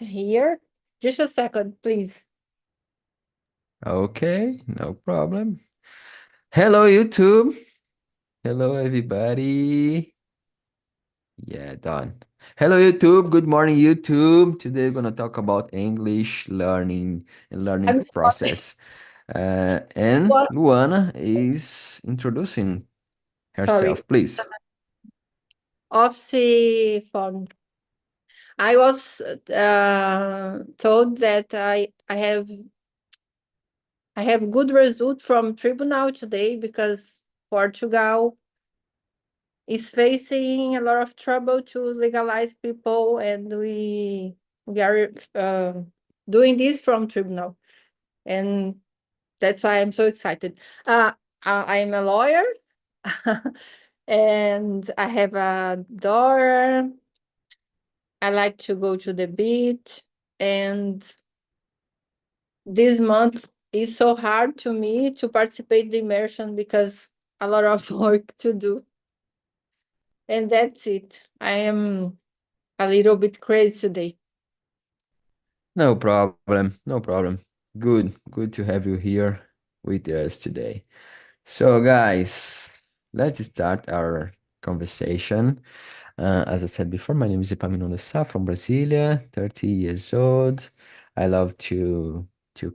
here. Just a second, please. Okay, no problem. Hello, YouTube. Hello, everybody. Yeah, done. Hello, YouTube. Good morning, YouTube. Today we're gonna talk about English learning and learning I'm sorry. process. And What? Luana is introducing Sorry. herself, please. Off the phone. I was told that I have good result from tribunal today because Portugal is facing a lot of trouble to legalize people, and we are doing this from tribunal, and that's why I'm so excited. I'm a lawyer, and I have a daughter. I like to go to the beach, and this month is so hard to me to participate the immersion because a lot of work to do. And that's it. I am a little bit crazy today. No problem. No problem. Good to have you here with us today. So, guys, let's start our conversation. As I said before, my name is Epaminondas Sá from Brasilia, 30 years old. I love to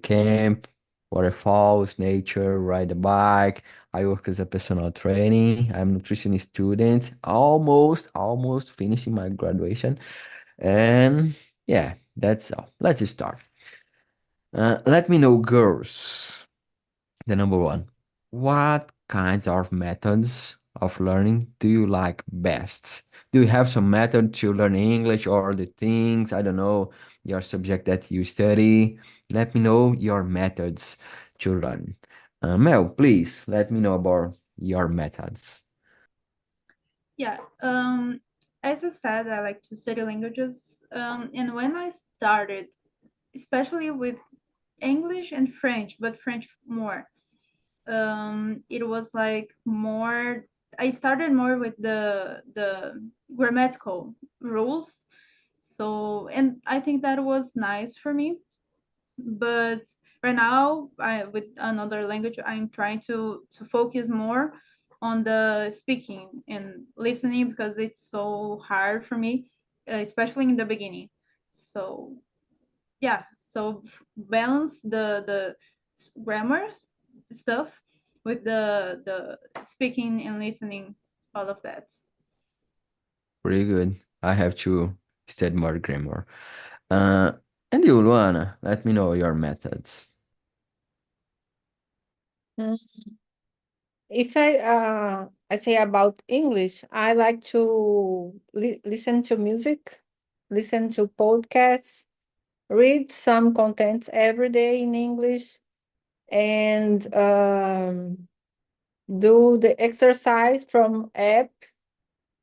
camp, waterfalls, nature, ride a bike. I work as a personal training. I'm a nutrition student, almost finishing my graduation. And yeah, that's all. Let's start. Let me know, girls. The number one, what kinds of methods of learning do you like best? Do you have some method to learn English or the things, I don't know, your subject that you study? Let me know your methods to learn. Mel, please let me know about your methods. Yeah, as I said, I like to study languages. And when I started, especially with English and French, but French more, it was like more. I started more with the grammatical rules. So, and I think that was nice for me. But right now, with another language, I'm trying to focus more on the speaking and listening because it's so hard for me, especially in the beginning. So yeah, so balance the grammar stuff with the speaking and listening, all of that. Pretty good. I have to study more grammar. Uh, and you, Luana, let me know your methods. Mm. If I say about English, I like to listen to music, listen to podcasts, read some contents every day in English, and do the exercise from app.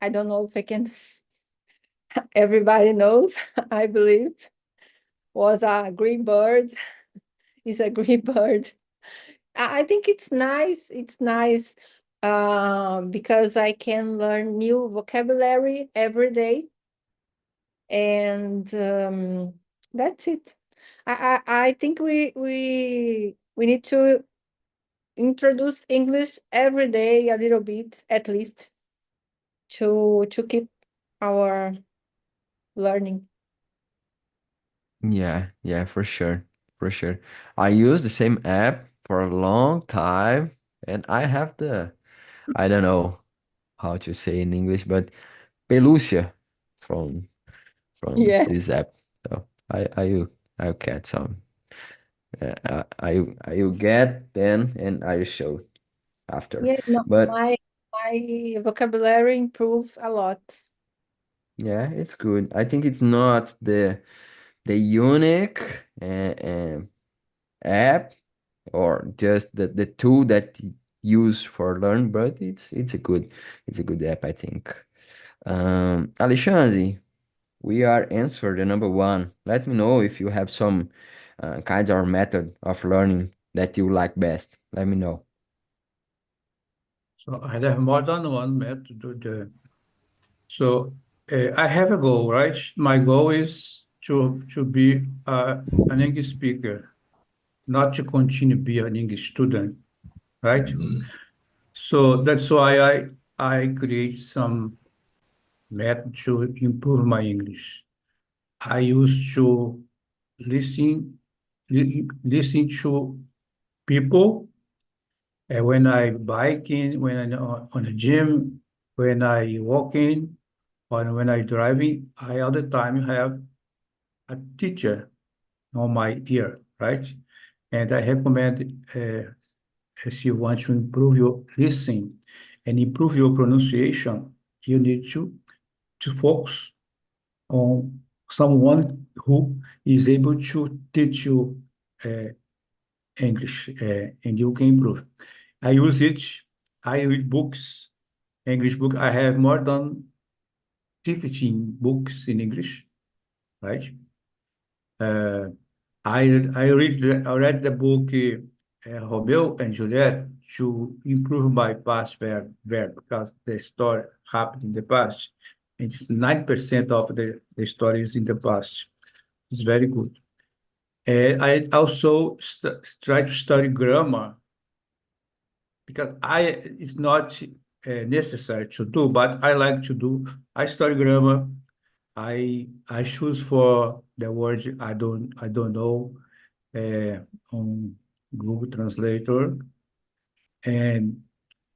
I don't know if I can. Everybody knows, I believe, was a green bird. Is a green bird. I think it's nice. It's nice because I can learn new vocabulary every day, and that's it. I think we need to introduce English every day a little bit at least to keep our learning. Yeah, for sure. I use the same app for a long time, and I have I don't know how to say in English, but pelúcia from Yeah, this app. So I will get some. I will get then, and I will show after. yeah. No, But my vocabulary improved a lot. yeah, it's good. I think it's not the unique app or just the tool that use for learn, but it's a good app, I think. Alexandre, we are answered the number one. Let me know if you have some kinds or method of learning that you like best. Let me know. So I have more than one method. So I have a goal, right? My goal is to be an English speaker, not to continue be an English student, right? So that's why I create some method to improve my English. I used to listen listen to people, and when I biking, when I on the gym, when I walking, or when I driving, I all the time have a teacher on my ear, right? And I recommend if you want to improve your listening and improve your pronunciation, you need to focus on someone who is able to teach you uh, English, and you can improve. I use it. I read books, English book. I have more than 15 books in English, right? Uh, I read the book Romeo and Juliet to improve my past verb because the story happened in the past. It's 9% of the story is in the past. It's very good. And I also try to study grammar because it's not necessary to do, but I like to do. I study grammar. I choose for the word I don't know uh, on Google Translator, and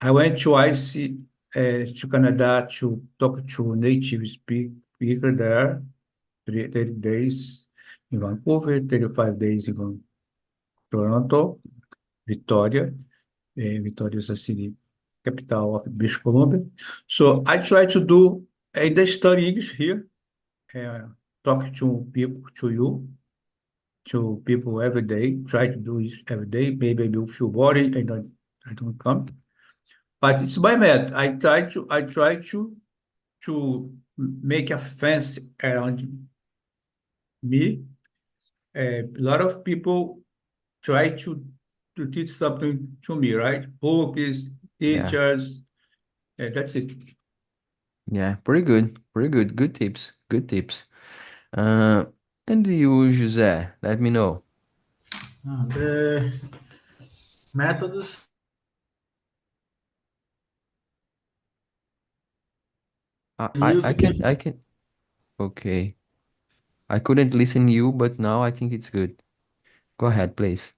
I went twice to Canada to talk to native speaker there, 30 days in Vancouver, 35 days in Toronto, Victoria. Victoria is a city capital of British Columbia. So I try to do the study English here, uh, talk to people every day, try to do it every day. Maybe you feel boring, I don't come. But it's my method. I try to make a fence around me. A lot of people try to teach something to me, right? Books, Yeah. teachers, that's it. Yeah. Pretty good. Pretty good. Good tips. Good tips. Uh, and you, José, let me know. The methods I music. can. Okay. I couldn't listen you, but now I think it's good. Go ahead, please.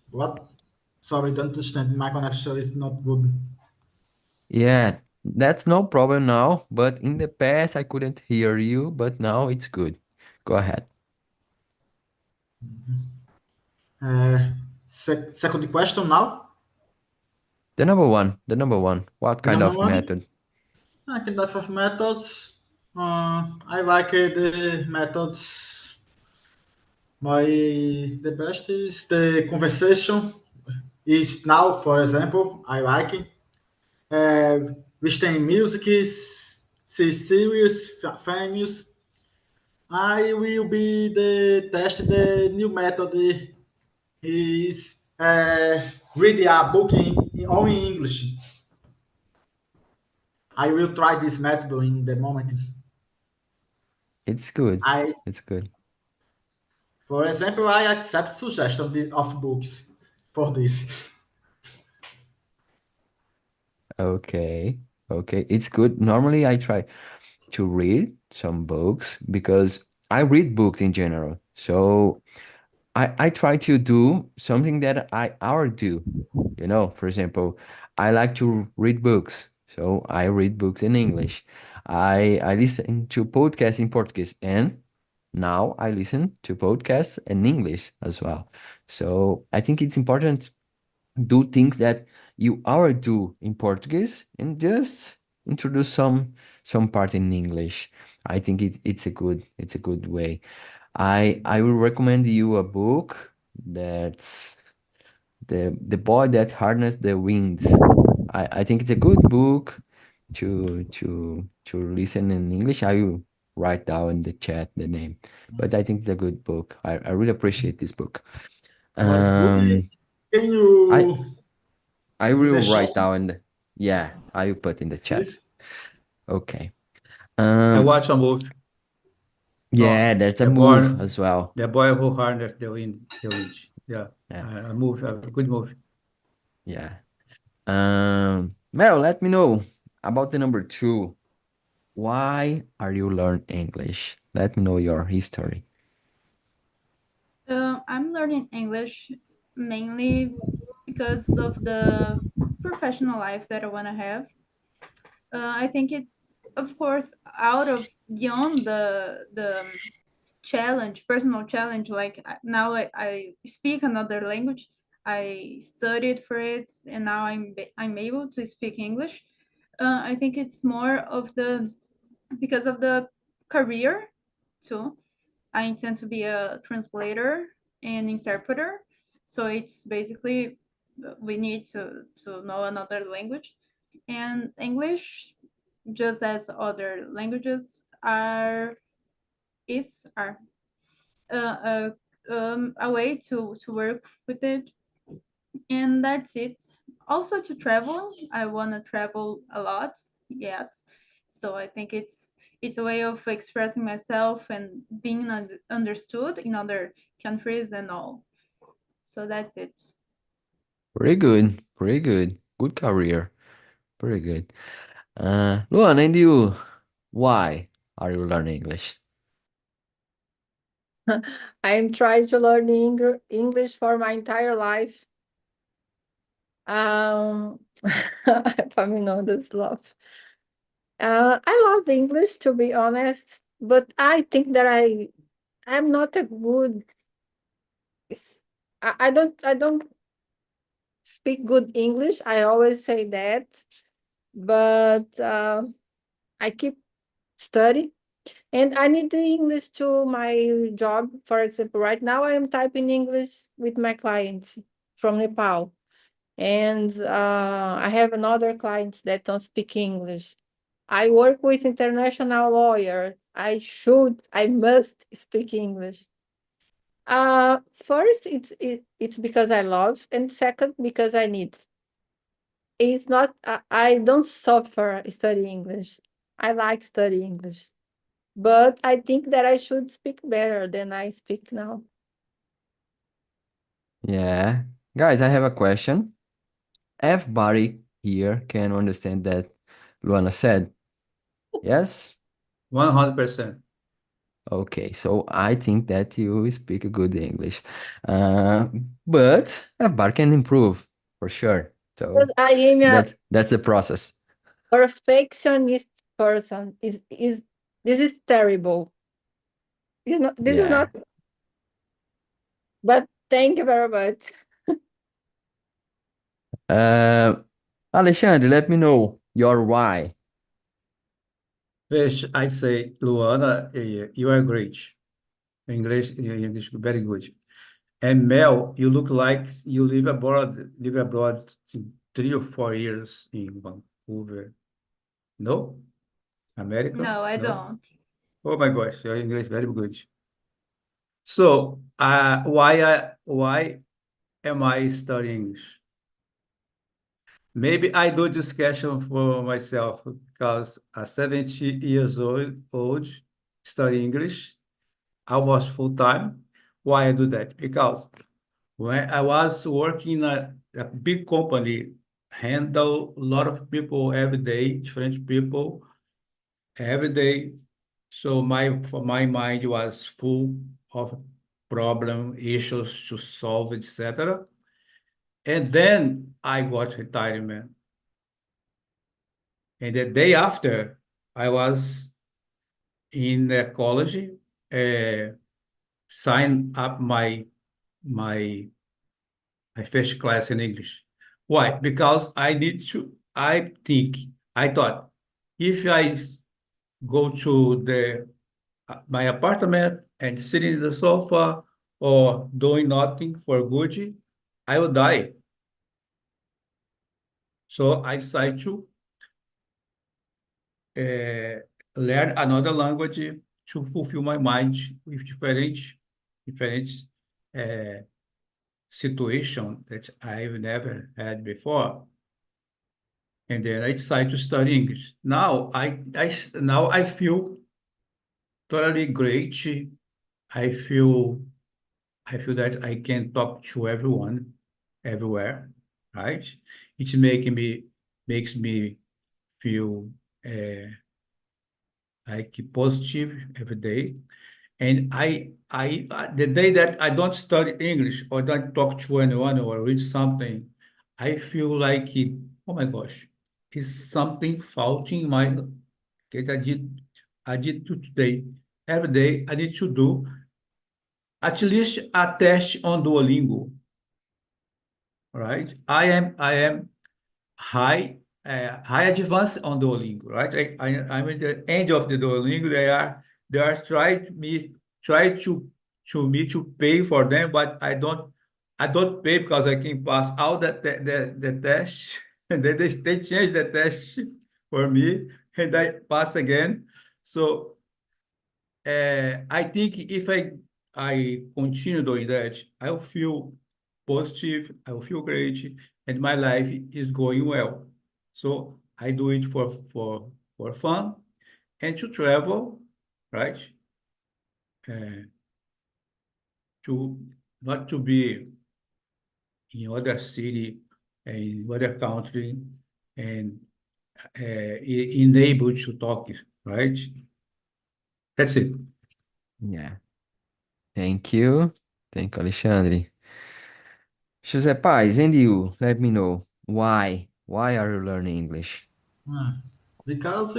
What? Sorry, don't understand. My connection is not good. Yeah, that's no problem now, but in the past I couldn't hear you, but now it's good. Go ahead. Uh, Second question now. The number one, the number one. What The kind number of one. method? I can different methods. I like the methods. My the best is the conversation. Is now, for example, I like listening music, see series, famous. I will be the test the new method is read a book all in English. I will try this method in the moment. It's good. I, It's good. for example, I accept suggestion of books for this. Okay. Okay. It's good. Normally I try to read some books because I read books in general. So I try to do something that I already do. For example, I like to read books, so I read books in English. I listen to podcasts in Portuguese, and now I listen to podcasts in English as well. So I think it's important do things that you already do in Portuguese and just introduce some part in English. I think it's a good way. I will recommend you a book that's the boy that harnessed the wind. I think it's a good book to listen in English. I will write down in the chat the name, but I think it's a good book. I really appreciate this book. About this book, Um, can I you I in the will chat, write down. Yeah, I will put in the chat. please? Okay. I Um, watch a movie. Yeah, No, that's a the move boy, as well. the boy who harnessed the wind, the witch. Yeah, Yeah, a move, a good move. yeah. Mel, let me know about the number two. Why are you learn English? Let me know your history. I'm learning English mainly because of the professional life that I want to have. I think it's, of course, out of beyond the challenge, personal challenge. Like now, I speak another language. I studied for it, and now I'm able to speak English. I think it's more of the because of the career too. I intend to be a translator and interpreter. So it's basically we need to know another language. And English, just as other languages, are a way to work with it, and that's it. Also to travel, I want to travel a lot yet, so I think it's a way of expressing myself and being understood in other countries and all. So that's it. Pretty good, pretty good. Good career. Pretty good. Luan, and you, why are you learning English? I'm trying to learn English for my entire life. Epaminondas love. I love English, to be honest, but I think that I'm not a good. I don't speak good English. I always say that, but I keep study, and I need the English to my job. For example, right now I am typing English with my clients from Nepal, and I have another clients that don't speak English. I work with international lawyer. I must speak English. First, it's because I love, and second, because I need. It's not. I don't suffer studying English. I like studying English, but I think that I should speak better than I speak now. Yeah. Guys, I have a question. Everybody here can understand that Luana said. Yes? 100%. Okay, so I think that you speak good English. Uh, but everybody can improve for sure. Because So I am a that's the process. perfectionist person. Is this is terrible? Is not. This is Yeah. not. But thank you very much. Uh, Alexandre, let me know your why. First, I say, Luana, you are great. English, very good. And Mel, you look like you live abroad 3 or 4 years in Vancouver. No? America? No, I No? don't. Oh my gosh, your English very good. So, why am I studying English? Maybe I do this question for myself because at 70 years old study English, almost full time. Why I do that? Because when I was working in a big company, handle a lot of people every day, different people every day. So my mind was full of problem, issues to solve, etc. And then I got retirement. And the day after, I was in the college, uh, signed up my my first class in English. Why? Because I thought, if I go to the my apartment and sitting in the sofa or doing nothing for good, I will die. So I decided to uh, learn another language to fulfill my mind with different uh, situation that I've never had before. And then I decided to study English. Now I feel totally great. I feel I feel that I can talk to everyone, everywhere, right? It makes me feel uh, like positive every day. And the day that I don't study English or don't talk to anyone or read something, I feel like, oh my gosh, is something faulty in my that I did to today. Every day I need to do at least a test on Duolingo, right? I am high advanced on Duolingo, right? I'm at the end of the Duolingo. They are try to pay for them, but I don't pay because I can pass out the test. And then they change the test for me and I pass again. So I think if I continue doing that, I'll feel positive, I'll feel great, and my life is going well. So I do it for fun and to travel, right? Uh, to not to be in other city, in other country, and enabled to talk, right? That's it. Yeah. Thank you. Thank you, Alexandre. José Paz, and you, let me know why. Why are you learning English? Because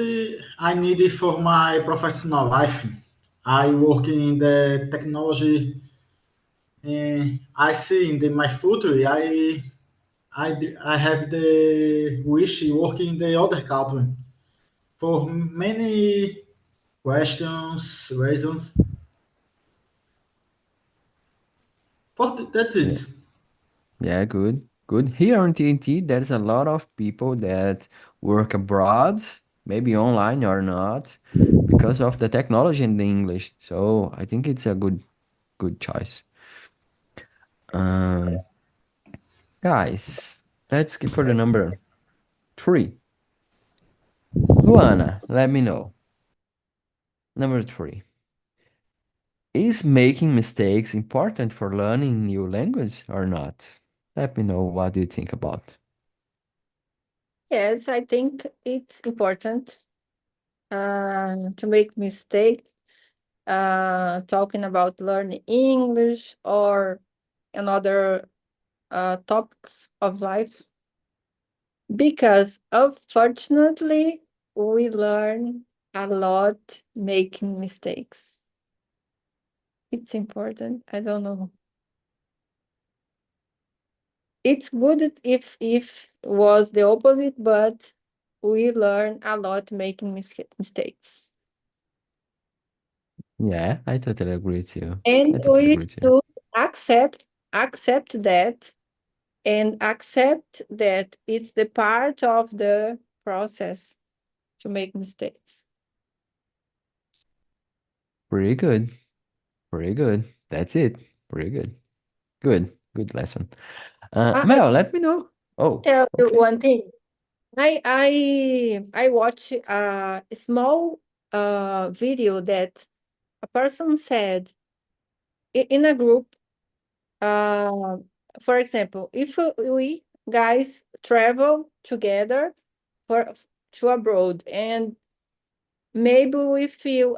I need it for my professional life. I work in the technology. I see in my future. I have the wish working in the other country for many questions, reasons. That's Yeah. it. Yeah, good. Good. Here on TNT, there's a lot of people that work abroad, maybe online or not, because of the technology in the English. So I think it's a good choice. Um, guys, let's skip for the number 3. Luana, let me know. Number 3. Is making mistakes important for learning new language or not? Let me know what do you think about. Yes, I think it's important to make mistakes talking about learning English or another topics of life because unfortunately we learn a lot making mistakes. It's important. I don't know. It's good if was the opposite, but we learn a lot making mistakes. Yeah, I totally agree with you. And I totally we agree with you. should accept that and accept that it's the part of the process to make mistakes. Pretty good. Pretty good. That's it. Pretty good. Good. Good lesson. I Mel, let me know. Oh, tell you okay. one thing. I watch a small video that a person said in a group. Uh, for example, if we guys travel together for to abroad and maybe we feel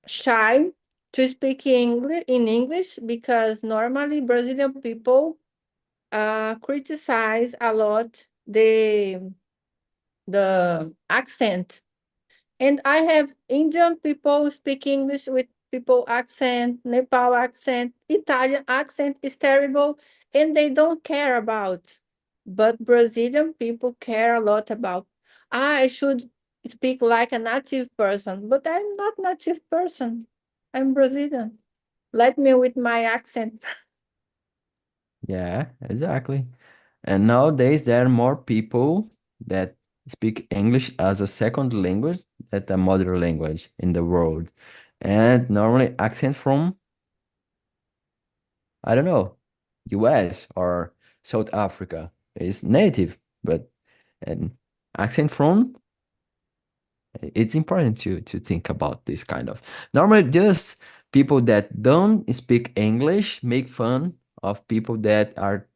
shy to speak English because normally Brazilian people criticize a lot the accent. And I have Indian people speak English with people accent, Nepal accent, Italian accent is terrible, and they don't care about. But Brazilian people care a lot about. I should speak like a native person, but I'm not native person. I'm Brazilian. Let me with my accent. Yeah, exactly. And nowadays there are more people that speak English as a second language than a mother language in the world. And normally accent from, I don't know, US or South Africa is native, but an accent from It's important to think about this kind of. Normally, just people that don't speak English make fun of people that are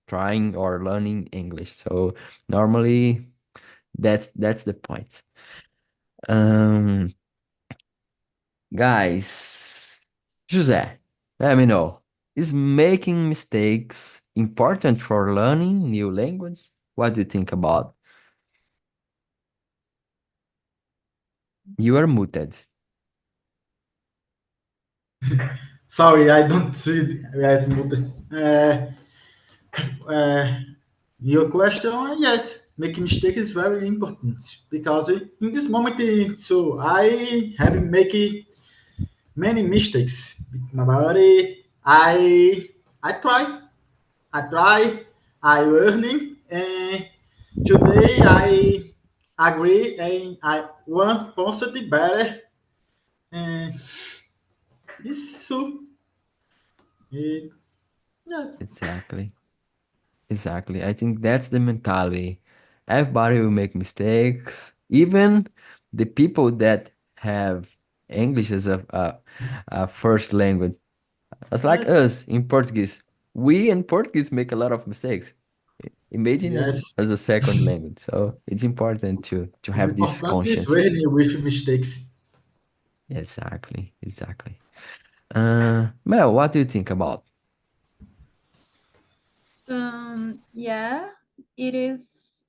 trying or learning English. So normally, that's the point. Um, guys, José, let me know. Is making mistakes important for learning new language? What do you think about? You are muted. Sorry, I don't see as much. Uh, your question, yes, making mistake is very important because in this moment, so I have making many mistakes. But I try, I learning, and today I agree and I want possibly better. And this so it, yes, Exactly. Exactly. I think that's the mentality. Everybody will make mistakes. Even the people that have English as a first language. It's like yes, us in Portuguese. We in Portuguese make a lot of mistakes. Imagine it yes. as a second language. So it's important to It's have this important is conscience. learning with mistakes. Exactly. Exactly. Mel, what do you think about? Yeah, it is.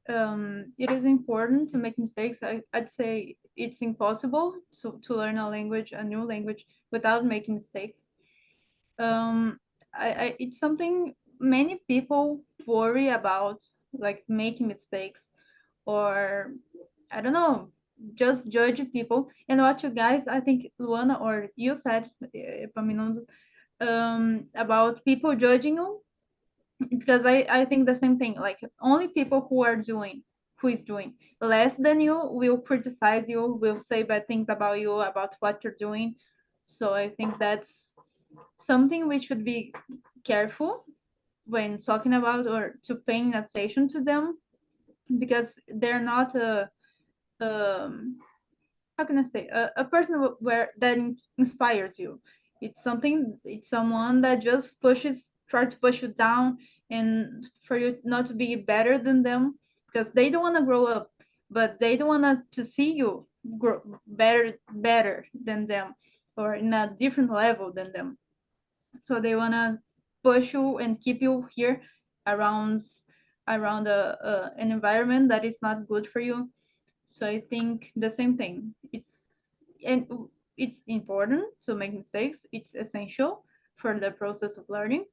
It is important to make mistakes. I'd say it's impossible to learn a language, a new language, without making mistakes. Um, it's something many people worry about, like making mistakes, or I don't know, just judge people. And what you guys, I think Luana or you said, Epaminondas, about people judging you, because I think the same thing. Like only people who is doing less than you will criticize you, will say bad things about you, about what you're doing. So I think that's something we should be careful when talking about, or to paying attention to them, because they're not a how can I say, a person where that inspires you. It's someone that just try to push you down, and for you not to be better than them, because they don't want to grow up, but they don't want to see you grow better than them, or in a different level than them. So they want to push you and keep you here around an environment that is not good for you. So I think the same thing. It's important to make mistakes. It's essential for the process of learning,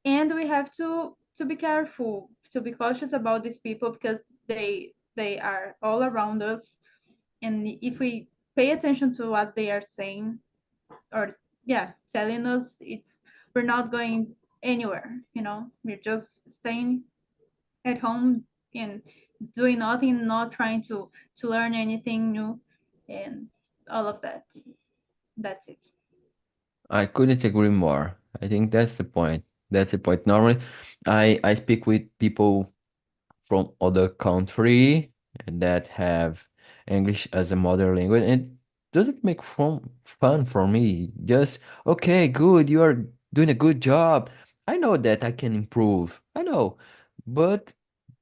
and we have to be careful, to be cautious about these people, because they are all around us, and if we pay attention to what they are saying, or yeah, telling us, it's we're not going anywhere. We're just staying at home and doing nothing, not trying to learn anything new, and all of that. That's it. I couldn't agree more. I think that's the point. That's the point. Normally, I speak with people from other country and that have English as a mother language, and does it make fun for me? Just okay, good, you are doing a good job. I know that I can improve. I know, but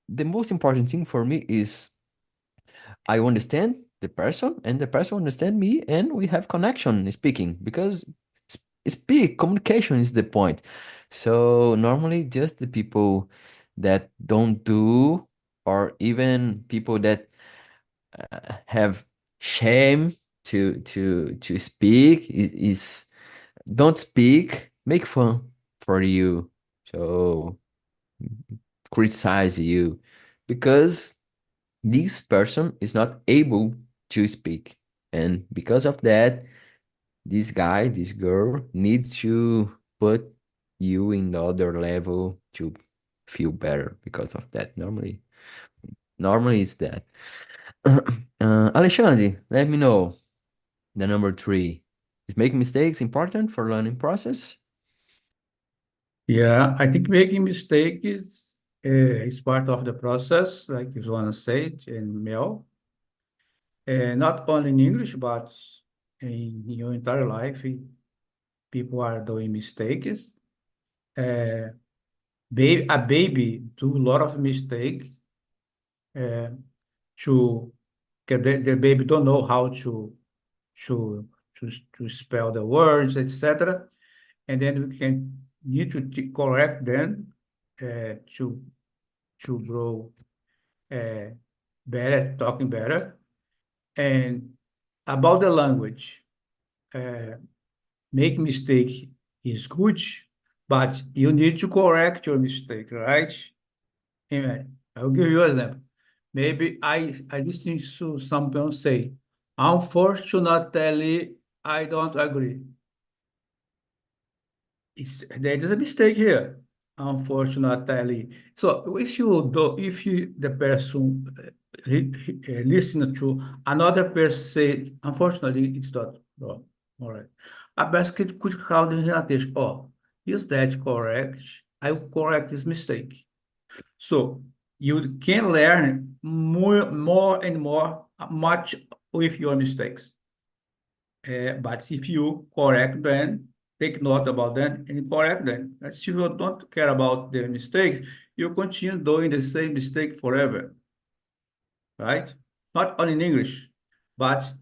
the most important thing for me is I understand the person and the person understand me and we have connection speaking because speak communication is the point. So normally just the people that don't do or even people that have shame to speak is don't speak make fun for you. So criticize you because this person is not able to speak. And because of that, this guy, this girl needs to put you in the other level to feel better because of that. Normally it's that. Alexandre, let me know the number three. Is making mistakes important for learning process? Yeah, I think making mistake is part of the process, like you wanna say, and Mel. not only in English, but in your entire life, people are doing mistakes. Uh, a baby do a lot of mistakes uh, to, 'cause the baby don't know how to to spell the words, etc. And then we can need to correct them to grow uh, better, talking better. And about the language, uh, make mistake is good, but you need to correct your mistake, right? Amen. I'll give you an example. Maybe I listen to someone say, unfortunately, I don't agree. There is a mistake here, unfortunately. So if you the person listen to another person say, unfortunately, it's not wrong. All right. A basket could count in Renatesh. Oh, is that correct? I will correct this mistake. So you can learn more and more much with your mistakes. But if you correct them, take note about them and correct them. If you don't care about the mistakes, you continue doing the same mistake forever, right? Not only in English, but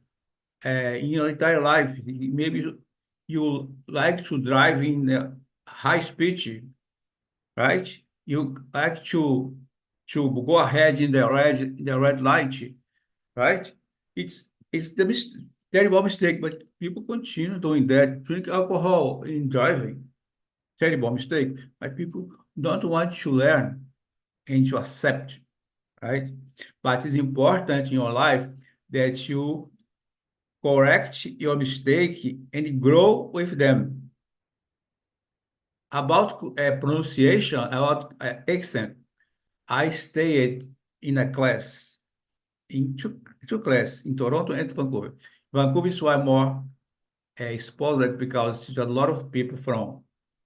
in your entire life. Maybe you like to drive in high speed, right? You like to go ahead in the red light, right? It's it's the terrible mistake, but people continue doing that. Drink alcohol in driving, terrible mistake. But people don't want to learn and to accept, right? But it's important in your life that you correct your mistake and grow with them. About pronunciation, about accent, I stayed in a class in two classes in Toronto and Vancouver. Vancouver is why more exposed because there's a lot of people from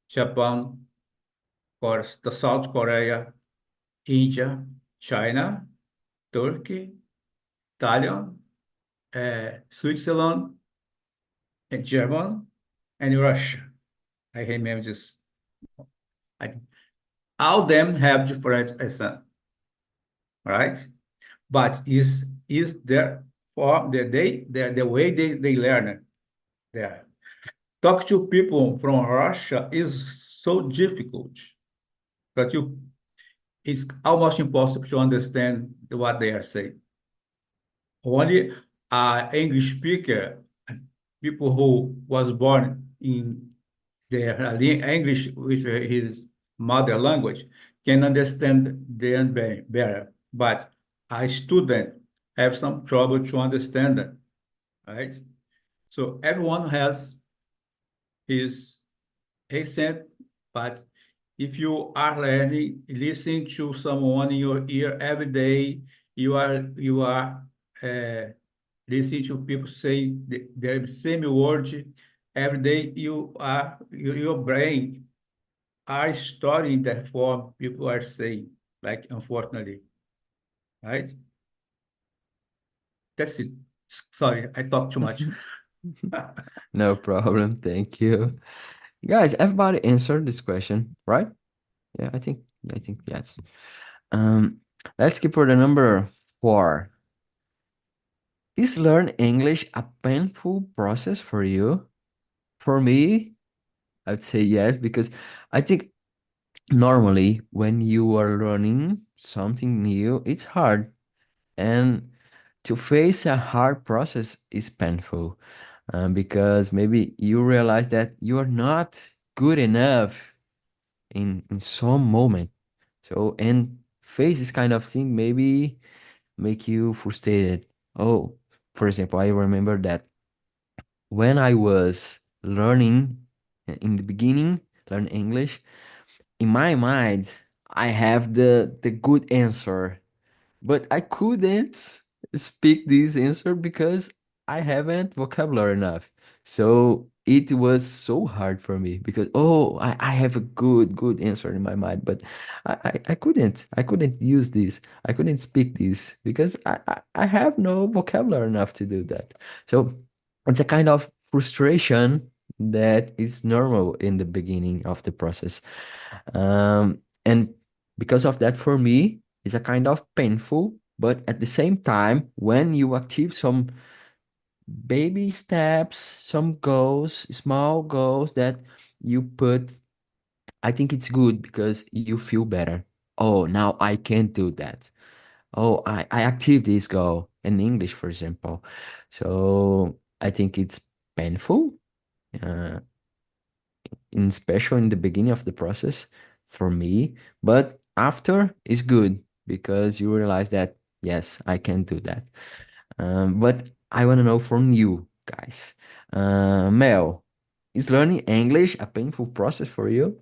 Japan, of course, the South Korea, India, China, Turkey, Italian, Switzerland, and German, and Russia. I remember just I, all of them have different accent, right? But is there for the way they learn it there. Talk to people from Russia is so difficult that it's almost impossible to understand what they are saying. Only English speaker, people who was born in the English with his mother language can understand them better. But a student have some trouble to understand them, right? So everyone has his accent, but if you are learning, listening to someone in your ear every day, you are uh, listening to people say the same word every day. Your brain are studying that form people are saying, like unfortunately, right? That's it. Sorry, I talk too much. No problem. Thank you. Guys, everybody answered this question, right? Yeah, I think yes. Um, let's keep for the number 4. Is learn English a painful process for you? For me, I'd say yes, because I think normally when you are learning something new, it's hard. And to face a hard process is painful, because maybe you realize that you are not good enough in some moment. So, and face this kind of thing maybe make you frustrated. Oh, for example, I remember that when I was learning in the beginning, learn English, in my mind, I have the good answer, but I couldn't speak this answer because I haven't vocabulary enough. So it was so hard for me because oh I have a good answer in my mind, but I couldn't use this. I couldn't speak this because I have no vocabulary enough to do that. So it's a kind of frustration that is normal in the beginning of the process. And because of that, for me, it's a kind of painful, but at the same time, when you achieve some baby steps, some goals, small goals that you put, I think it's good because you feel better. Oh, now I can do that. Oh, I achieved this goal in English, for example. So I think it's painful, uh, in special in the beginning of the process for me, but after is good because you realize that yes, I can do that. But I want to know from you guys, Mel, is learning English a painful process for you?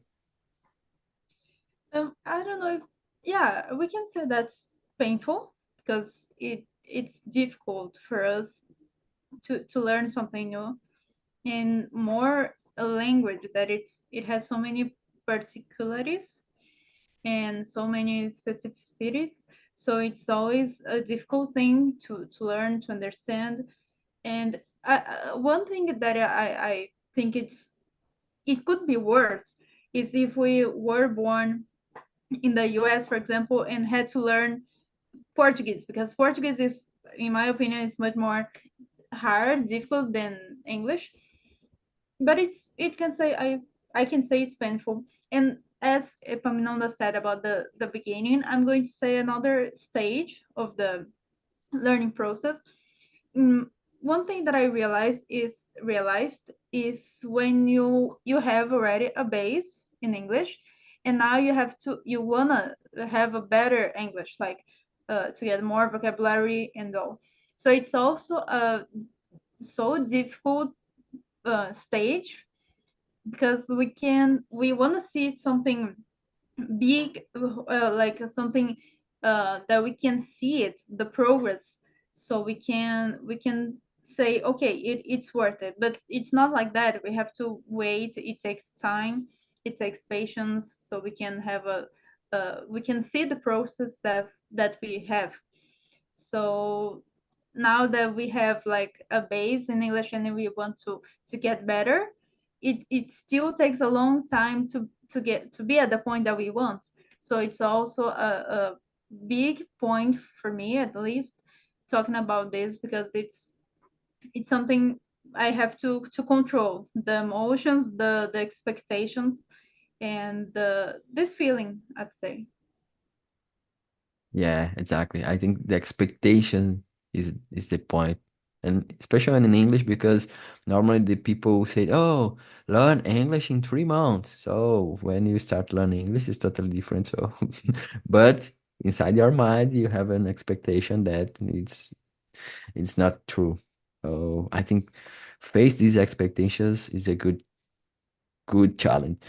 I don't know if, yeah, we can say that's painful because it's difficult for us to learn something new in more a language that it has so many particularities and so many specificities. So it's always a difficult thing to learn, to understand. And one thing that I think it could be worse is if we were born in the US, for example, and had to learn Portuguese, because Portuguese is, in my opinion, is much more hard, difficult than English. But it can say I can say it's painful. And as Epaminondas said about the beginning, I'm going to say another stage of the learning process. Mm, one thing that I realized is when you have already a base in English, and now you wanna have a better English, like to get more vocabulary and all. So it's also a so difficult stage because we want to see something big, like something that we can see it, the progress, so we can say okay, it's worth it. But it's not like that. We have to wait. It takes time, it takes patience, so we can have a we can see the process that we have. So now that we have like a base in English and we want to get better, it still takes a long time to get to be at the point that we want. So it's also a big point for me, at least, talking about this, because it's something I have to control the emotions, the expectations, and this feeling, I'd say. Yeah, exactly. I think the expectation is the point, and especially in English because normally the people say, "Oh, learn English in 3 months." So when you start learning English, it's totally different. So, but inside your mind, you have an expectation that it's not true. So I think face these expectations is a good challenge.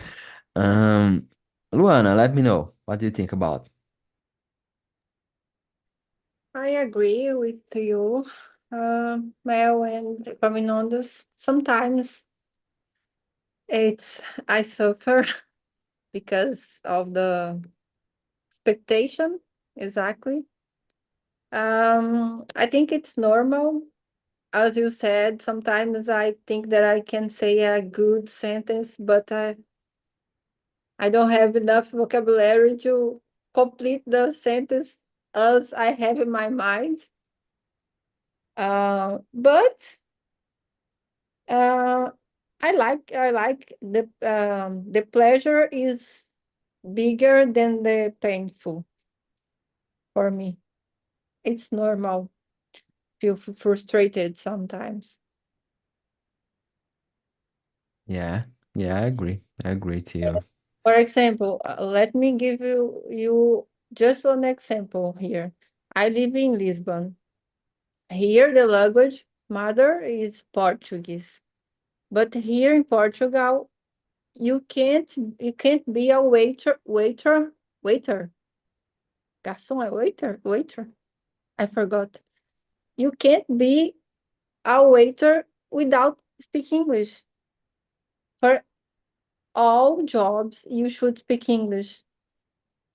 Um, Luana, let me know what do you think about. I agree with you, Mel and Epaminondas. Sometimes it's I suffer because of the expectation. Exactly. I think it's normal. As you said, sometimes I think that I can say a good sentence, but I don't have enough vocabulary to complete the sentence as I have in my mind. But uh, I like the pleasure is bigger than the painful for me. It's normal. Feel frustrated sometimes. Yeah, yeah, I agree. I agree to you. For example, let me give you just an example here. I live in Lisbon. Here, the language mother is Portuguese, but here in Portugal, you can't be a waiter. Garçom é waiter. I forgot. You can't be a waiter without speaking English. all jobs you should speak English.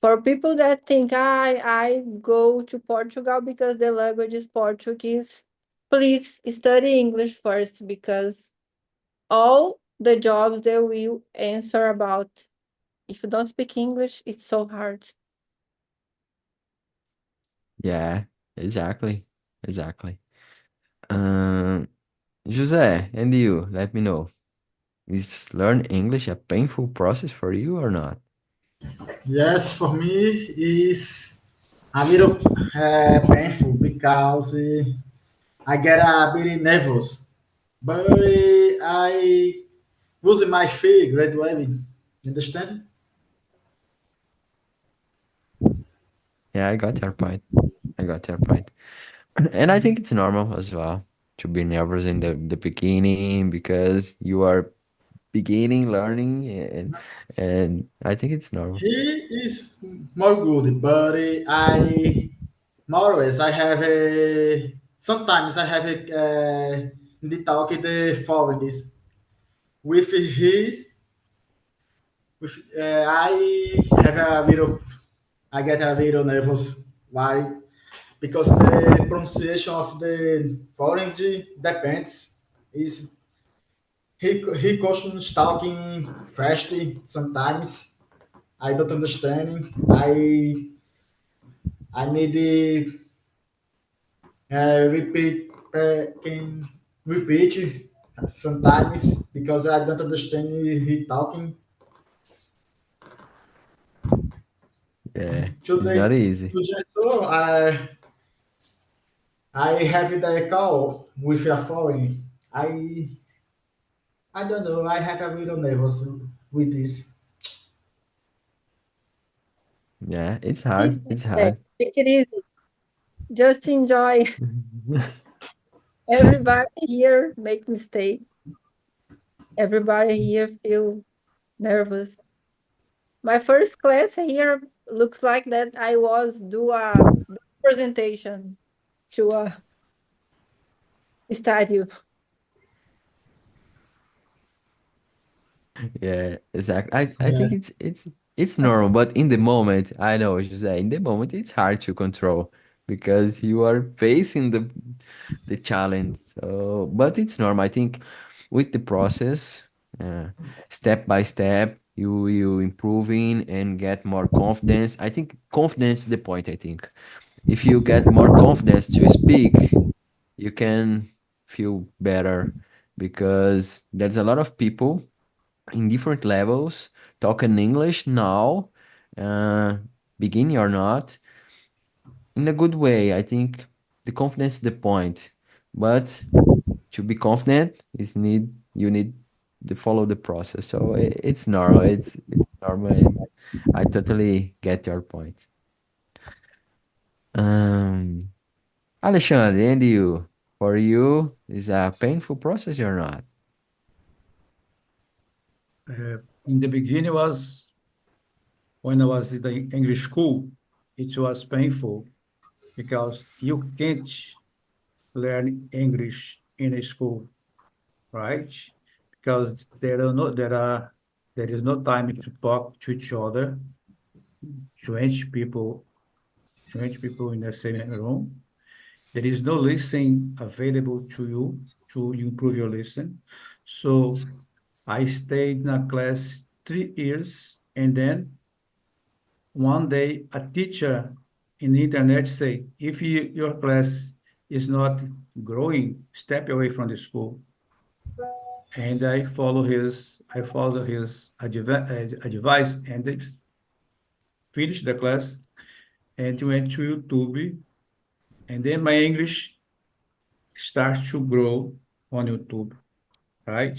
For people that think I go to Portugal because the language is Portuguese, please study English first because all the jobs they will answer about. If you don't speak English, it's so hard. Yeah, exactly. Exactly. Um, Jose, and you, let me know. Is learn English a painful process for you or not? Yes, for me is a little painful because I get a bit nervous, but I use my feet gradually. You understand? Yeah, I got your point. I got your point. And I think it's normal as well to be nervous in the beginning because you are beginning learning and I think it's normal. He is more good, but I more or less I have a sometimes I have a in the talk the foreigners with his with I have a little I get a little nervous. Why? Because the pronunciation of the foreign depends. Is he comes talking fast sometimes. I don't understand. I need to repeat can repeat sometimes because I don't understand he talking. Yeah, it's Today, not easy. today so I have the call with a foreign. I don't know. I have a little nervous with this. Yeah, it's hard. Easy, It's Jose. hard. Take it easy. Just enjoy. Everybody here make mistake. Everybody here feel nervous. My first class here looks like that I was do a presentation to a studio. Yeah, exactly. I think Yes. it's normal, but in the moment, I know what you say. In the moment, it's hard to control because you are facing the challenge. So, but it's normal. I think with the process, uh, step by step, you improving and get more confidence. I think confidence is the point. I think if you get more confidence to speak, you can feel better because there's a lot of people in different levels, talking English now, uh, beginning or not, in a good way. I think the confidence is the point, but to be confident is need you need to follow the process. So it's normal. It's normal, and I totally get your point. Um, Alexandre, and you, for you, is a painful process or not? In the beginning was when I was in the English school, it was painful because you can't learn English in a school, right? Because there is no time to talk to each other, 20 people, 20 people in the same room. There is no listening available to you to improve your listen. So I stayed in a class 3 years, and then one day a teacher in the internet say, if your class is not growing, step away from the school. And I follow his advice and they finished the class and went to YouTube. And then my English starts to grow on YouTube, right?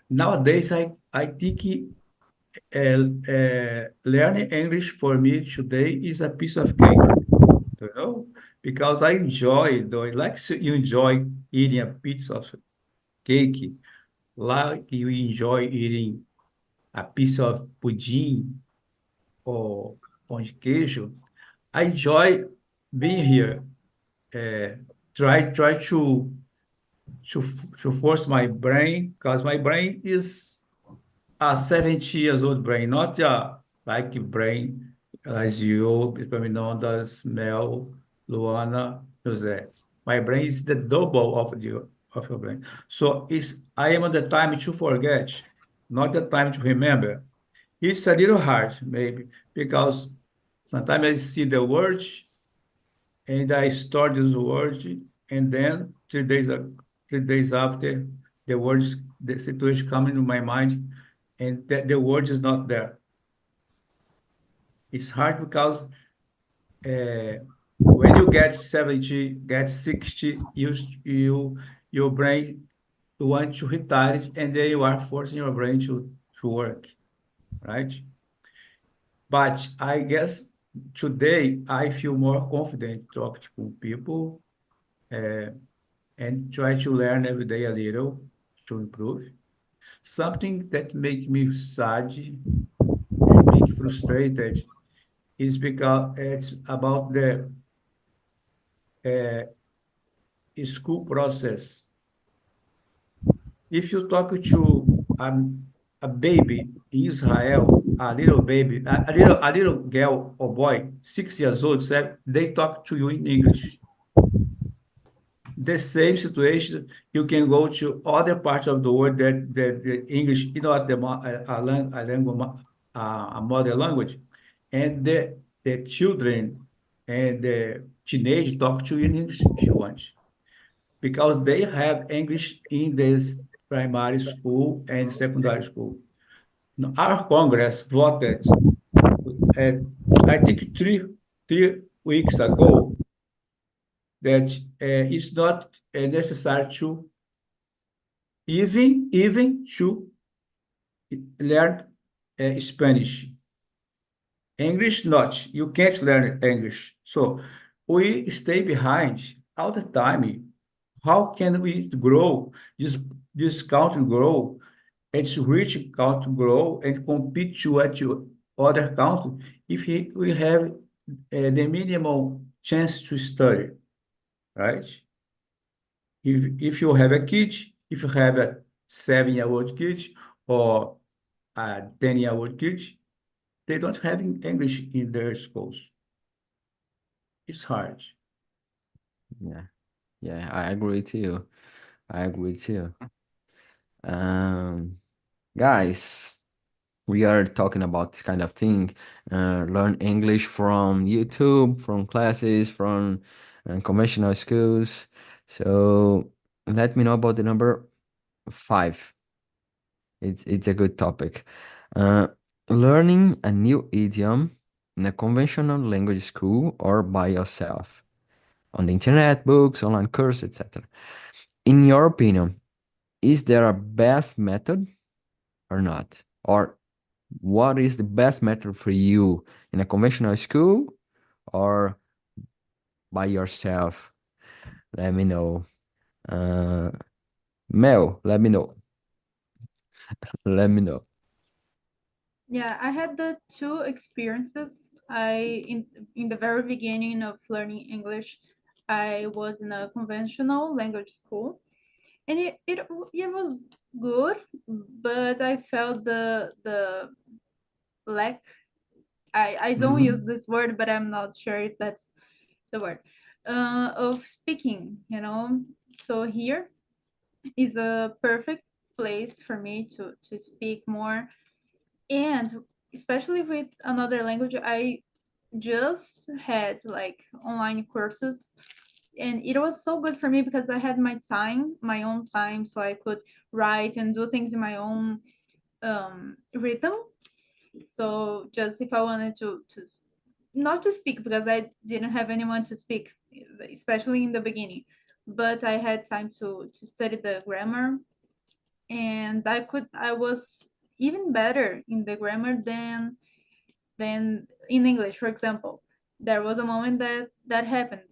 Nowadays, I think learning English for me today is a piece of cake, you know, because I enjoy, though, like you enjoy eating a piece of cake, like you enjoy eating a piece of pudim or pão de queijo. I enjoy being here. Uh, try to to force my brain, because my brain is a 70 years old brain, not a like brain as you, Epaminondas, Mel, Luana, Jose. My brain is the double of your brain. So I am on the time to forget, not the time to remember. It's a little hard, maybe, because sometimes I see the words and I store this word, and then 3 days after, the situation come into my mind, and the word is not there. It's hard because uh, when you get 70, get 60, your brain want to retire it, and then you are forcing your brain to work, right? But I guess today I feel more confident to talk to people and try to learn every day a little to improve. Something that makes me sad and make frustrated is because it's about the uh, school process. If you talk to a baby in Israel, a little baby, a little girl or boy, 6 years old, they talk to you in English. The same situation, you can go to other parts of the world that the English is not a mother language, and the children and the teenage talk to you in English if you want, because they have English in this primary school and secondary school. Now, our Congress voted, uh, I think 3 weeks ago, that it's not necessary to even to learn Spanish. English not. You can't learn English. So we stay behind all the time. How can we grow this country grow? Its rich country grow and compete to other country if we have the minimum chance to study, right? If you have a kid, if you have a 7-year-old kid or a 10-year-old kid, they don't have English in their schools. It's hard. Yeah, yeah, I agree too. I agree too. Um, Guys, we are talking about this kind of thing. Learn English from YouTube, from classes, from conventional schools. So let me know about the number 5. It's a good topic. Uh, Learning a new idiom in a conventional language school or by yourself on the internet, books, online course, etc. In your opinion, is there a best method or not? Or what is the best method for you in a conventional school or by yourself? Let me know. Uh, Mel, let me know. Let me know. Yeah, I had the two experiences. In the very beginning of learning English, I was in a conventional language school, and it was good, but I felt the lack. I don't use Mhm. this word, but I'm not sure if that's the word of speaking. So here is a perfect place for me to speak more, and especially with another language. I just had like online courses, and it was so good for me because I had my own time, so I could write and do things in my own rhythm. So just if I wanted to not to speak, because I didn't have anyone to speak, especially in the beginning, but I had time to study the grammar, and I was even better in the grammar than in English, for example. There was a moment that happened,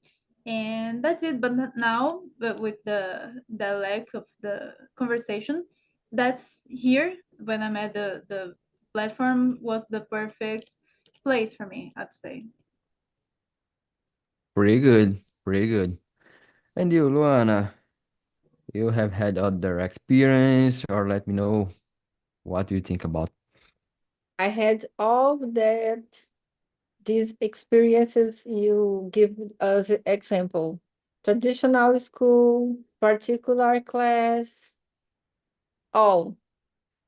and that's it. But now, but with the lack of the conversation, that's here when I'm at the platform was the perfect place for me, I'd say. Pretty good. Pretty good. And you, Luana? you have had other experience, or let me know what do you think about. I had all that these experiences you give as example. Traditional school, particular class, all.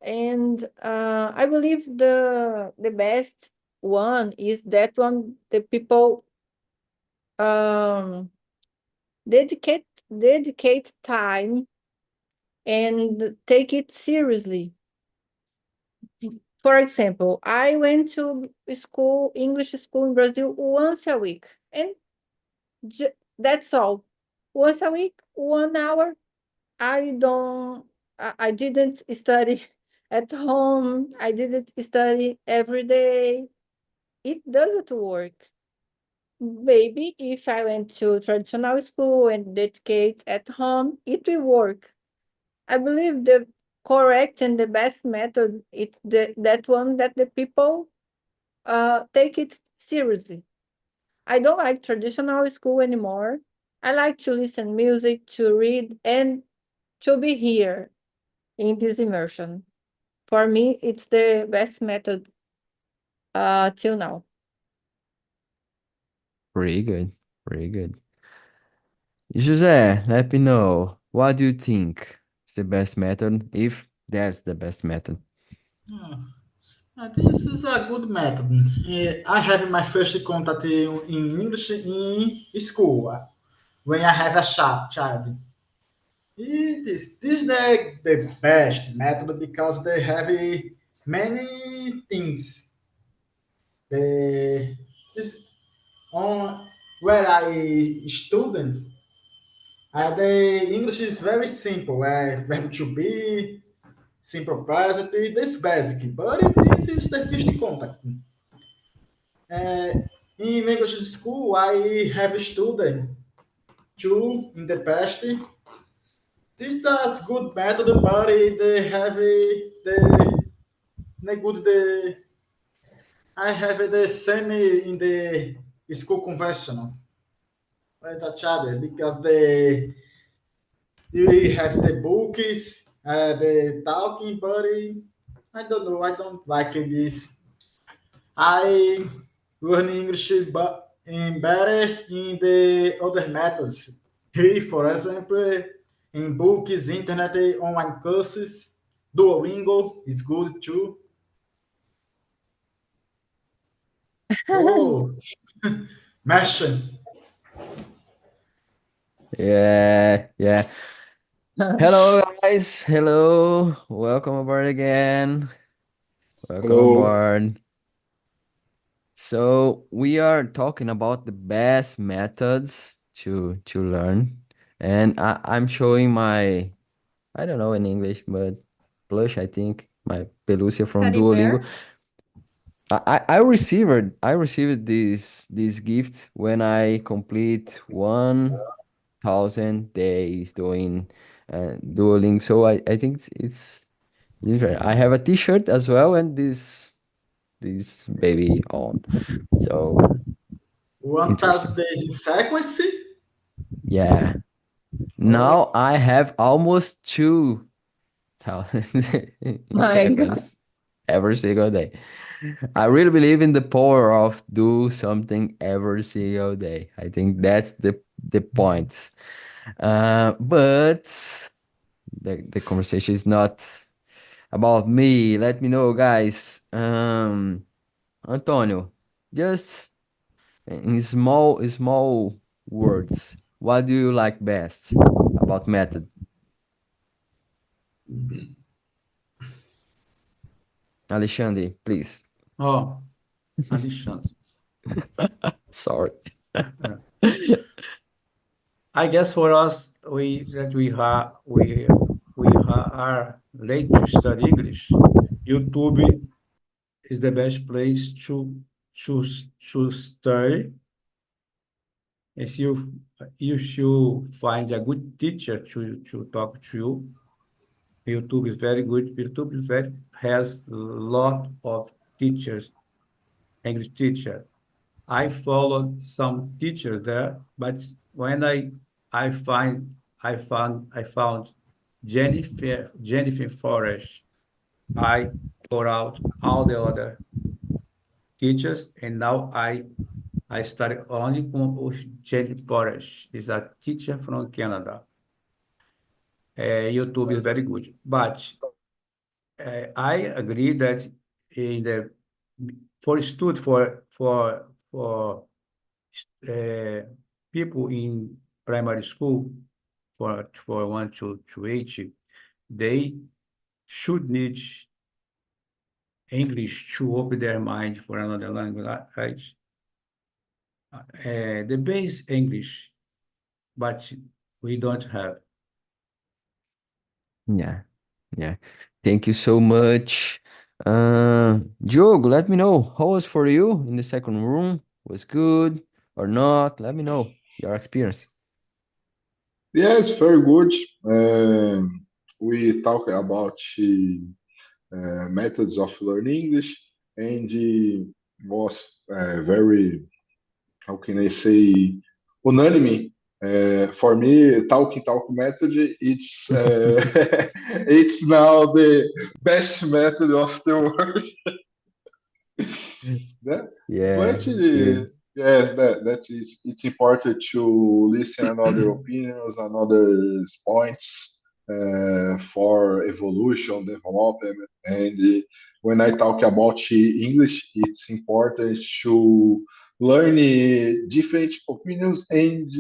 And I believe the best one is that one the people um, dedicate time and take it seriously. For example, I went to school, English school in Brazil once a week, and that's all. Once a week, 1 hour. I don't. I didn't study at home. I didn't study every day. It doesn't work. Maybe if I went to traditional school and dedicate at home, it will work. I believe the correct and the best method is that one that the people take it seriously. I don't like traditional school anymore. I like to listen music, to read, and to be here in this immersion. For me, it's the best method till now. Pretty good. Pretty good. José, let me know. What do you think is the best method, if that's the best method? Hmm. This is a good method. I have my first contact in English in school when I have a child. This is the best method because they have many things. This on where I student, the English is very simple. Verb to be, simple present, this basic. But this is the first contact. Uh, in language school, I have studied two in the past. This is a good method, but they have the good the I have the same in the school conventional. Right, Achade, because you have the books, the talking, but I don't know. I don't like this. I learn English but in better in the other methods. Here, for example, in books, internet, online courses, Duolingo is good too. Oh, Machine. Yeah, yeah. Hello, guys. Hello. Welcome aboard again. Welcome Hello. aboard. So we are talking about the best methods to learn, and I'm showing my, I don't know in English, but blush, I think, my Pelucia from Teddy Duolingo. bear. I received this gift when I complete 1,000 days doing Duolingo. So I think it's different. I have a T-shirt as well, and this baby on. So 1,000 interesting. days in sequence. Yeah. Oh, Now I have almost 2,000 in My God. seconds every single day. I really believe in the power of do something every single day. I think that's the point. But the conversation is not about me. Let me know, guys. Antonio, just in small words, what do you like best about method? Alexandre, please. Oh, Alexandre. Sorry. Uh, I guess for us, are late to study English. YouTube is the best place to study. If you should find a good teacher to talk to you. YouTube is very good. YouTube is has a lot of teachers, English teacher. I followed some teachers there, but when I find I found Jennifer Forrest. I got out all the other teachers, and now I started only with Jennifer Forrest. Is a teacher from Canada. YouTube is very good, but I agree that in the for stud for uh, people in primary school for 1 to 8, they should need English to open their mind for another language, right? The base English, but we don't have. Yeah, yeah. Thank you so much. Diogo, let me know how was for you in the second room? Was good or not? Let me know your experience. Yes, very good. We talk about methods of learning English, and was very, how can I say, unanime. For me, talk method, it's it's now the best method of the world. Né? Yeah, But good. yes, that is it's important to listen another opinions, another points for evolution, development, and when I talk about English, it's important to learn different opinions and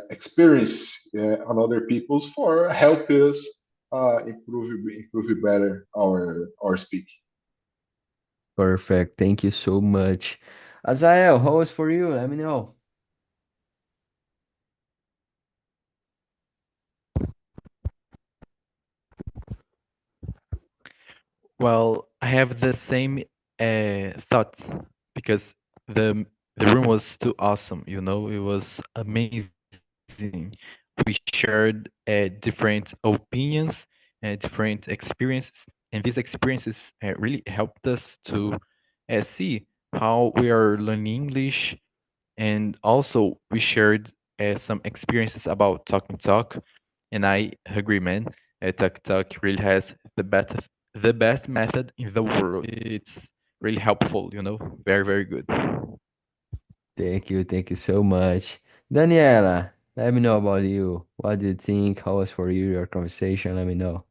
experience another people's for help us improve better our speak. Perfect. Thank you so much. Azael, how was for you? Let me know. Well, I have the same thoughts because the the room was too awesome, you know, it was amazing. We shared different opinions and different experiences, and these experiences really helped us to see how we are learning English, and also we shared some experiences about talk, and I agree, man. Talk really has the best method in the world. It's really helpful, you know, very good. Thank you so much. Daniela, let me know about you. What do you think? How was for you your conversation? Let me know.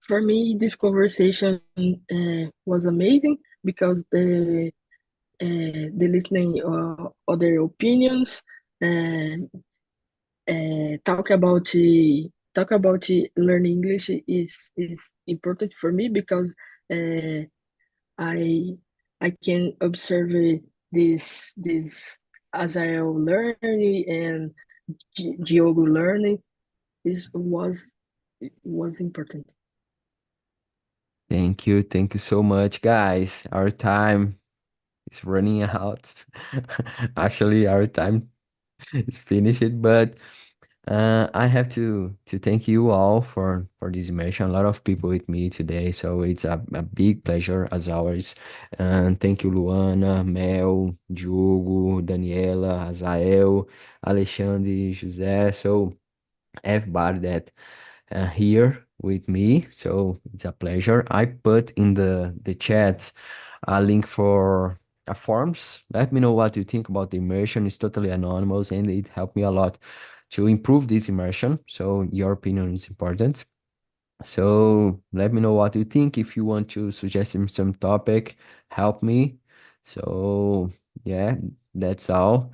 For me, this conversation was amazing because the listening other opinions and talk about learning English is important for me because uh, I I can observe this as I learning and Diogo learning is was important. Thank you so much, guys. Our time is running out. Actually, our time is finished, but I have to thank you all for this immersion. A lot of people with me today, so it's a big pleasure as always. And thank you, Luana, Mel, Diogo, Daniela, Azael, Alexandre, José. So everybody that here with me. So it's a pleasure. I put in the chat a link for a forms. Let me know what you think about the immersion. It's totally anonymous and it helped me a lot to improve this immersion. So your opinion is important. So let me know what you think. If you want to suggest some topic, help me. So yeah, that's all.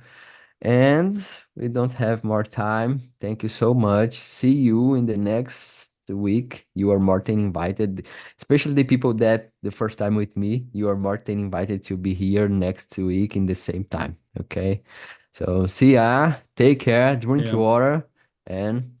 And we don't have more time. Thank you so much. See you in the next week. You are more than invited, especially the people that the first time with me. You are more than invited to be here next week in the same time. Okay. So see ya. Take care. Drink Yeah. water and